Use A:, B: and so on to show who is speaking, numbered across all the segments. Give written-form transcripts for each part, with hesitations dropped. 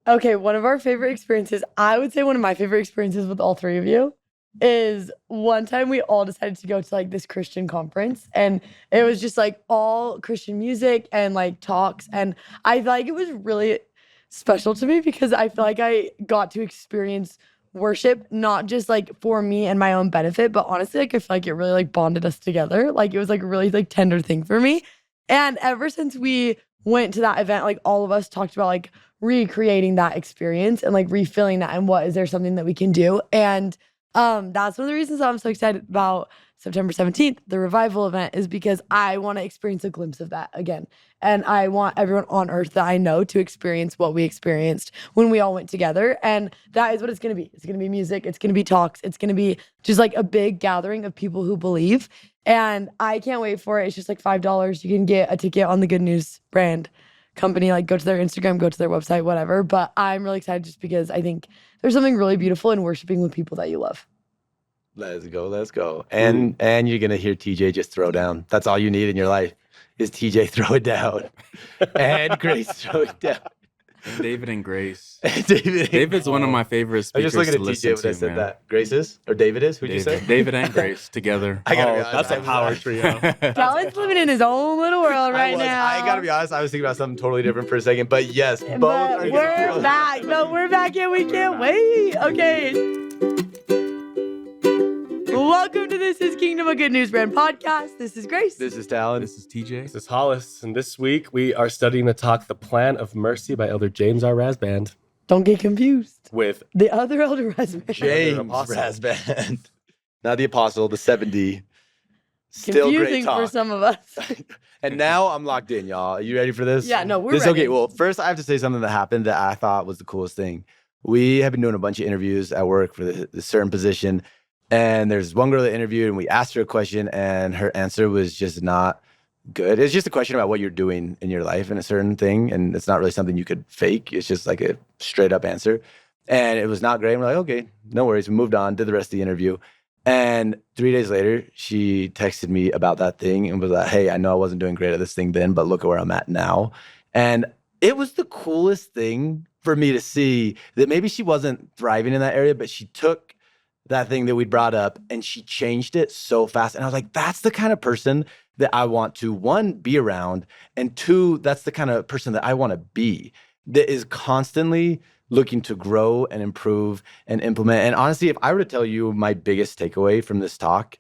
A: Okay, one of our favorite experiences, I would say one of my favorite experiences with all three of you is one time we all decided to go to like this Christian conference and it was just like all Christian music and like talks. And I feel like it was really special to me because I feel like I got to experience worship, not just like for me and my own benefit, but honestly, like I feel like it really like bonded us together. Like it was like a really like tender thing for me. And ever since we went to that event, like all of us talked about like recreating that experience and like refilling that and what is there something that we can do. And that's one of the reasons I'm so excited about September 17th, the revival event, is because I want to experience a glimpse of that again. And I want everyone on earth that I know to experience what we experienced when we all went together. And that is what it's going to be. It's going to be music. It's going to be talks. It's going to be just like a big gathering of people who believe. And I can't wait for it. It's just like $5. You can get a ticket on the Good News brand company, like go to their Instagram, go to their website, whatever. But I'm really excited just because I think there's something really beautiful in worshiping with people that you love.
B: Let's go, let's go. And you're gonna hear TJ just throw down. That's all you need in your life is TJ throw it down. And Grace throw it down.
C: David and Grace.
B: David's
C: one of my favorite
B: I was
C: speakers
B: just looking at TJ when I said that. Grace is? Or David is? Who'd you say?
C: David and Grace together.
B: I gotta be honest.
D: That's a power trio.
A: Talon's living in his own little world right now.
B: I gotta be honest, I was thinking about something totally different for a second. But yes, both
A: But
B: are
A: we're back. No, we're back and we can't wait. Okay. Welcome to This is Kingdom, a Good News Brand podcast. This is Grace.
B: This is Talon.
C: This is TJ.
D: This is Hollis, and this week we are studying the talk "The Plan of Mercy" by Elder James R. Rasband.
A: Don't get confused.
D: With
A: the other elder Rasband.
B: James
D: Apostle.
B: Rasband. Not the apostle, the 70. Still
A: Confusing
B: great talk.
A: for some of us.
B: And now I'm locked in, y'all. Are you ready for this?
A: Yeah, no, we're
B: this
A: ready.
B: Okay, well, first I have to say something that happened that I thought was the coolest thing. We have been doing a bunch of interviews at work for this certain position. And there's one girl that interviewed and we asked her a question and her answer was just not good. It's just a question about what you're doing in your life in a certain thing. And it's not really something you could fake. It's just like a straight up answer. And it was not great. And we're like, okay, no worries. We moved on, did the rest of the interview. And 3 days later, she texted me about that thing and was like, hey, I know I wasn't doing great at this thing then, but look at where I'm at now. And it was the coolest thing for me to see that maybe she wasn't thriving in that area, but she took that thing that we brought up and she changed it so fast. And I was like, that's the kind of person that I want to, one, be around, and two, that's the kind of person that I want to be, that is constantly looking to grow and improve and implement. And honestly, if I were to tell you my biggest takeaway from this talk,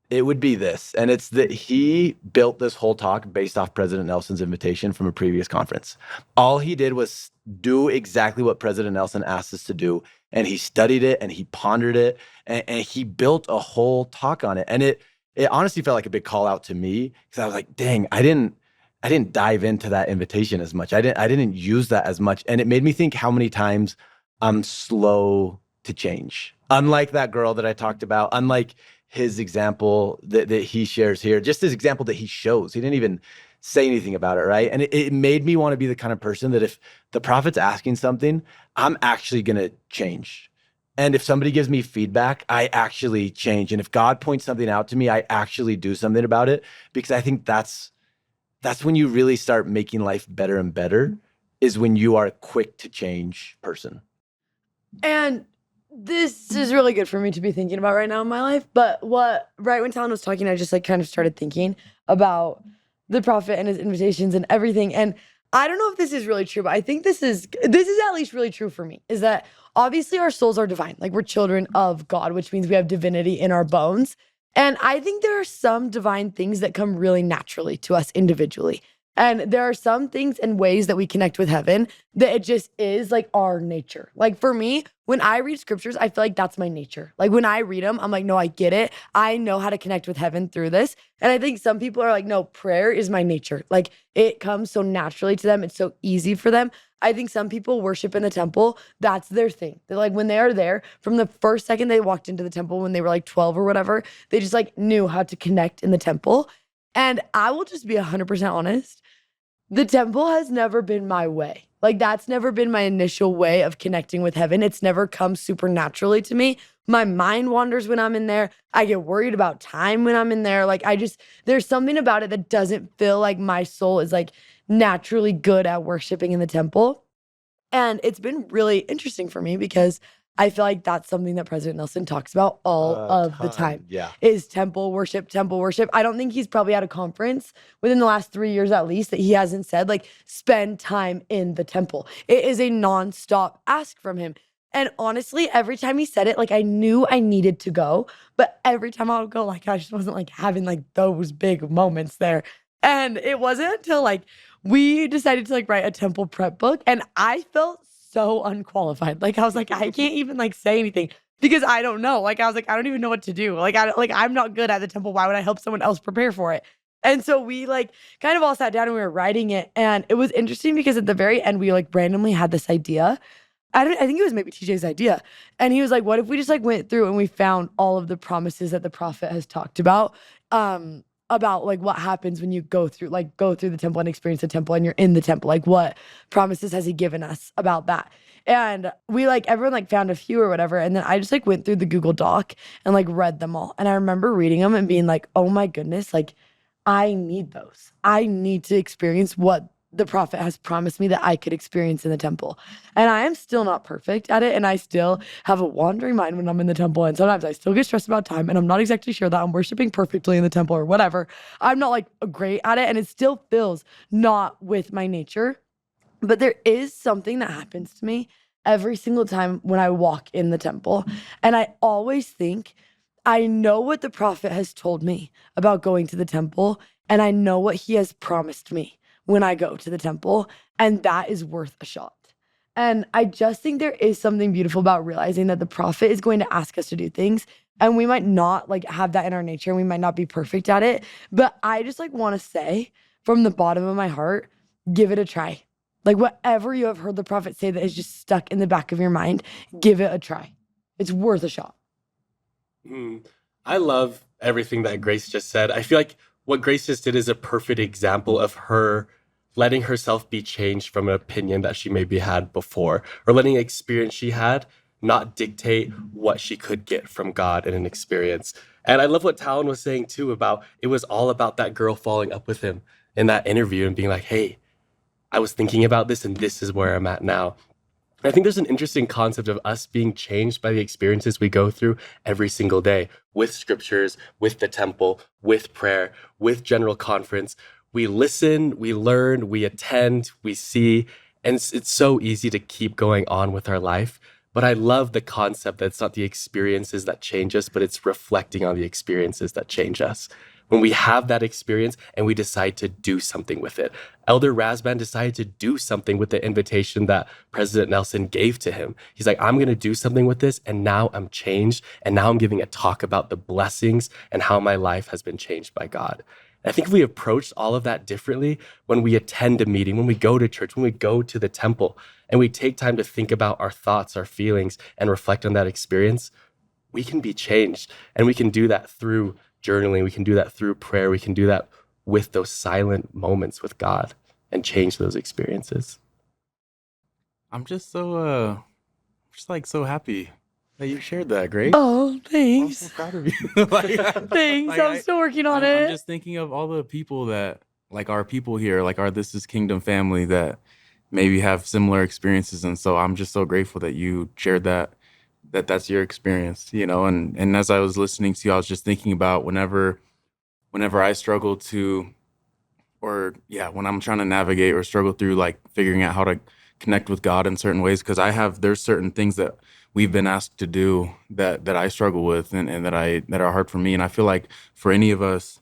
B: it would be this. And it's that he built this whole talk based off President Nelson's invitation from a previous conference. All he did was do exactly what President Nelson asked us to do. And he studied it and he pondered it and he built a whole talk on it. And it honestly felt like a big call out to me because I was like, dang, I didn't dive into that invitation as much. I didn't use that as much. And it made me think how many times I'm slow to change. Unlike that girl that I talked about, unlike his example that he shares here, just his example that he shows. He didn't even say anything about it, right? And it made me want to be the kind of person that if the prophet's asking something, I'm actually going to change. And if somebody gives me feedback, I actually change. And if God points something out to me, I actually do something about it, because I think that's when you really start making life better and better, is when you are a quick to change person.
A: And this is really good for me to be thinking about right now in my life. But right when Talon was talking, I just like kind of started thinking about the prophet and his invitations and everything. And I don't know if this is really true, but I think this is at least really true for me, is that obviously our souls are divine. Like we're children of God, which means we have divinity in our bones. And I think there are some divine things that come really naturally to us individually. And there are some things and ways that we connect with heaven that it just is like our nature. Like for me, when I read scriptures, I feel like that's my nature. Like when I read them, I'm like, no, I get it. I know how to connect with heaven through this. And I think some people are like, no, prayer is my nature. Like it comes so naturally to them. It's so easy for them. I think some people worship in the temple. That's their thing. They're like, when they are there, from the first second they walked into the temple when they were like 12 or whatever, they just like knew how to connect in the temple. And I will just be 100% honest. The temple has never been my way. Like that's never been my initial way of connecting with heaven. It's never come super naturally to me. My mind wanders when I'm in there. I get worried about time when I'm in there. Like there's something about it that doesn't feel like my soul is like naturally good at worshiping in the temple. And it's been really interesting for me because I feel like that's something that President Nelson talks about all of the time
B: Yeah.
A: is temple worship, temple worship. I don't think he's probably at a conference within the last 3 years at least that he hasn't said, like, spend time in the temple. It is a nonstop ask from him. And honestly, every time he said it, like, I knew I needed to go, but every time I would go, like, I just wasn't like having like those big moments there. And it wasn't until like we decided to like write a temple prep book, and I felt so unqualified. Like I was like, I can't even like say anything because I don't know. Like I was like, I don't even know what to do. Like I'm not good at the temple. Why would I help someone else prepare for it? And so we like kind of all sat down and we were writing it, and it was interesting because at the very end we like randomly had this idea. I think it was maybe TJ's idea. And he was like, what if we just like went through and we found all of the promises that the prophet has talked about like what happens when you go through the temple and experience the temple and you're in the temple. Like what promises has he given us about that? And we like everyone like found a few or whatever. And then I just like went through the Google Doc and like read them all. And I remember reading them and being like, oh my goodness, like I need those. I need to experience what the prophet has promised me that I could experience in the temple. And I am still not perfect at it. And I still have a wandering mind when I'm in the temple. And sometimes I still get stressed about time. And I'm not exactly sure that I'm worshiping perfectly in the temple or whatever. I'm not like great at it. And it still feels not with my nature. But there is something that happens to me every single time when I walk in the temple. And I always think, I know what the prophet has told me about going to the temple. And I know what he has promised me when I go to the temple, and that is worth a shot. And I just think there is something beautiful about realizing that the prophet is going to ask us to do things, and we might not like have that in our nature, and we might not be perfect at it, but I just like want to say from the bottom of my heart, give it a try. Like whatever you have heard the prophet say that is just stuck in the back of your mind, give it a try. It's worth a shot.
D: I love everything that Grace just said. I feel like what Grace just did is a perfect example of her letting herself be changed from an opinion that she maybe had before, or letting an experience she had not dictate what she could get from God in an experience. And I love what Talon was saying too about it was all about that girl falling up with him in that interview and being like, hey, I was thinking about this and this is where I'm at now. I think there's an interesting concept of us being changed by the experiences we go through every single day with scriptures, with the temple, with prayer, with general conference. We listen, we learn, we attend, we see, and it's so easy to keep going on with our life. But I love the concept that it's not the experiences that change us, but it's reflecting on the experiences that change us. When we have that experience and we decide to do something with it. Elder Rasband decided to do something with the invitation that President Nelson gave to him. He's like, I'm going to do something with this, and now I'm changed, and now I'm giving a talk about the blessings and how my life has been changed by God. I think if we approach all of that differently when we attend a meeting, when we go to church, when we go to the temple, and we take time to think about our thoughts, our feelings, and reflect on that experience, we can be changed. And we can do that through journaling. We can do that through prayer. We can do that with those silent moments with God and change those experiences.
C: I'm just so so happy that you shared that, Grace.
A: Oh,
C: I'm
A: thanks.
C: so proud of you.
A: Thanks. I'm still working on it.
C: I'm just thinking of all the people that like our people here, like our This Is Kingdom family that maybe have similar experiences, and so I'm just so grateful that you shared that's your experience, and as I was listening to you, I was just thinking about whenever I struggle to, when I'm trying to navigate or struggle through like figuring out how to connect with God in certain ways, because there's certain things that we've been asked to do that I struggle with and that are hard for me. And I feel like for any of us,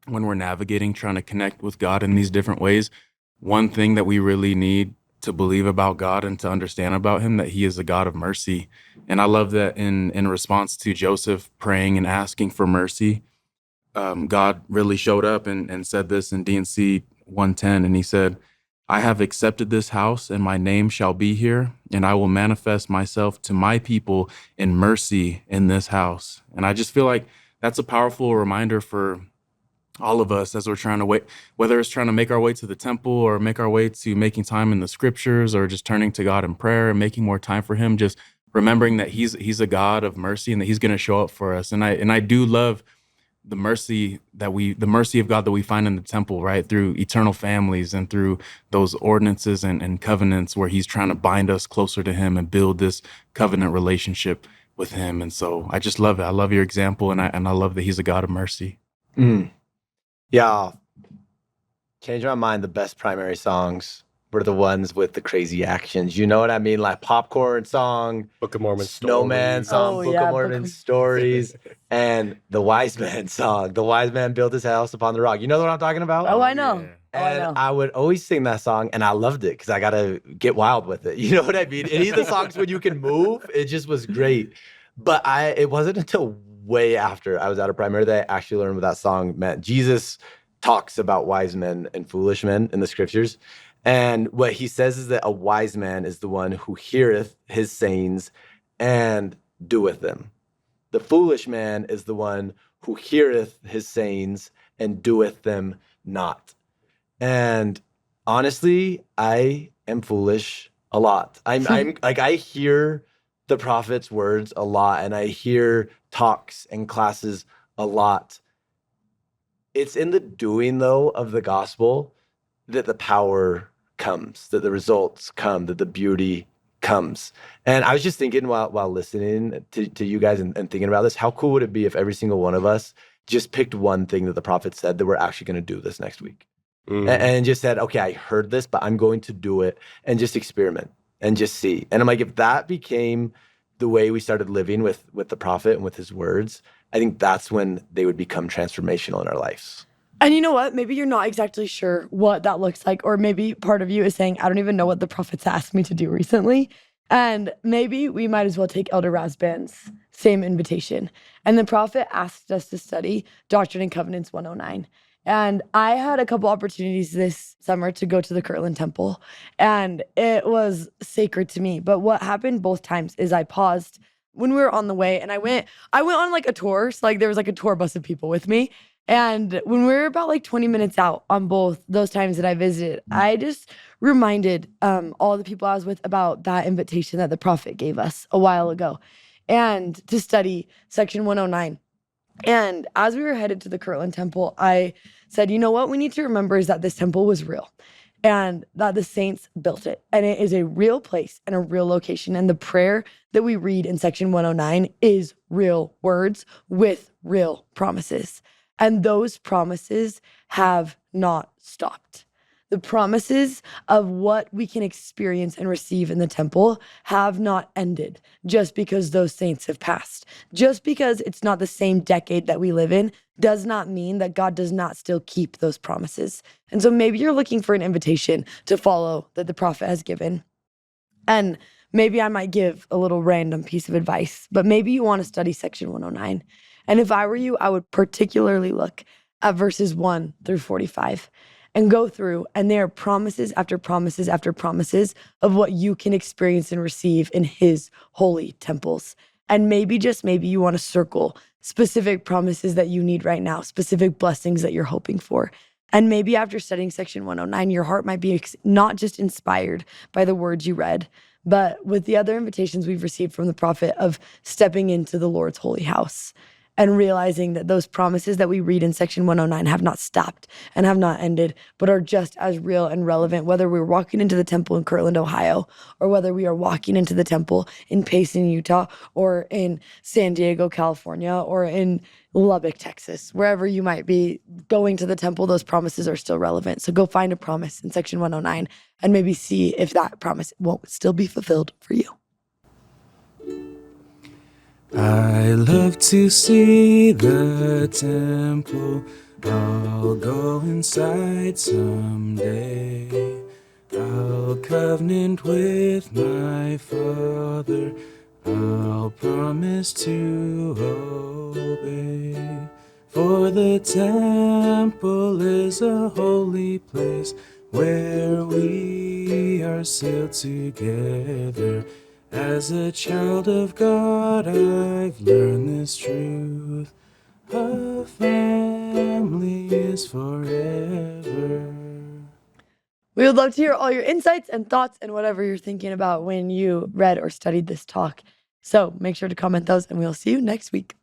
C: when we're navigating, trying to connect with God in these different ways, one thing that we really need to believe about God and to understand about him, that he is a God of mercy. And I love that in response to Joseph praying and asking for mercy, God really showed up and said this in D&C 110. And he said, I have accepted this house and my name shall be here, and I will manifest myself to my people in mercy in this house. And I just feel like that's a powerful reminder for all of us as we're trying to wait, whether it's trying to make our way to the temple or make our way to making time in the scriptures or just turning to God in prayer and making more time for him, just remembering that he's a God of mercy and that he's going to show up for us. And I do love the mercy of God that we find in the temple, right? Through eternal families and through those ordinances and covenants where he's trying to bind us closer to him and build this covenant relationship with him. And so I just love it. I love your example, and I love that he's a God of mercy.
B: Yeah. Change my mind. The best primary songs were the ones with the crazy actions. You know what I mean? Like Popcorn Song,
D: Book of Mormon
B: Snowman
D: stories.
B: Song,
A: Oh,
B: Book
A: yeah,
B: of
A: Book
B: Mormon
A: of-
B: Stories, and the Wise Man Song. The Wise Man built his house upon the rock. You know what I'm talking about?
A: Oh, I know.
C: yeah.
A: Oh, I
B: And
A: know.
B: I would always sing that song, and I loved it because I got to get wild with it. You know what I mean? Any of the songs when you can move, it just was great. But it wasn't until way after I was out of primary that I actually learned what that song meant. Jesus talks about wise men and foolish men in the scriptures. And what he says is that a wise man is the one who heareth his sayings and doeth them. The foolish man is the one who heareth his sayings and doeth them not. And honestly, I am foolish a lot. I'm like, I hear the prophet's words a lot, and I hear talks and classes a lot. It's in the doing, though, of the gospel that the power comes, that the results come, that the beauty comes. And I was just thinking while listening to you guys and thinking about this, how cool would it be if every single one of us just picked one thing that the prophet said that we're actually going to do this next week? And just said, okay, I heard this, but I'm going to do it, and just experiment and just see. And I'm like, if that became the way we started living with the prophet and with his words, I think that's when they would become transformational in our lives.
A: And you know what? Maybe you're not exactly sure what that looks like. Or maybe part of you is saying, I don't even know what the prophets asked me to do recently. And maybe we might as well take Elder Rasband's same invitation. And the prophet asked us to study Doctrine and Covenants 109. And I had a couple opportunities this summer to go to the Kirtland Temple, and it was sacred to me. But what happened both times is I paused when we were on the way, and I went on like a tour. So like there was like a tour bus of people with me. And when we were about like 20 minutes out on both those times that I visited, I just reminded all the people I was with about that invitation that the prophet gave us a while ago, and to study section 109. And as we were headed to the Kirtland Temple, I said, you know what we need to remember is that this temple was real and that the saints built it. And it is a real place and a real location. And the prayer that we read in section 109 is real words with real promises. And those promises have not stopped. The promises of what we can experience and receive in the temple have not ended just because those saints have passed. Just because it's not the same decade that we live in does not mean that God does not still keep those promises. And so maybe you're looking for an invitation to follow that the prophet has given. And maybe I might give a little random piece of advice, but maybe you want to study section 109. And if I were you, I would particularly look at verses 1 through 45 and go through, and there are promises after promises after promises of what you can experience and receive in his holy temples. And maybe, just maybe, you want to circle specific promises that you need right now, specific blessings that you're hoping for. And maybe after studying section 109, your heart might be not just inspired by the words you read, but with the other invitations we've received from the prophet of stepping into the Lord's holy house and realizing that those promises that we read in section 109 have not stopped and have not ended, but are just as real and relevant, whether we're walking into the temple in Kirtland, Ohio, or whether we are walking into the temple in Payson, Utah, or in San Diego, California, or in Lubbock, Texas. Wherever you might be going to the temple, those promises are still relevant. So go find a promise in section 109 and maybe see if that promise won't still be fulfilled for you.
C: I love to see the temple. I'll go inside someday. I'll covenant with my Father. I'll promise to obey. For the temple is a holy place where we are sealed together. As a child of God, I've learned this truth. A family is forever.
A: We would love to hear all your insights and thoughts and whatever you're thinking about when you read or studied this talk. So make sure to comment those, and we'll see you next week.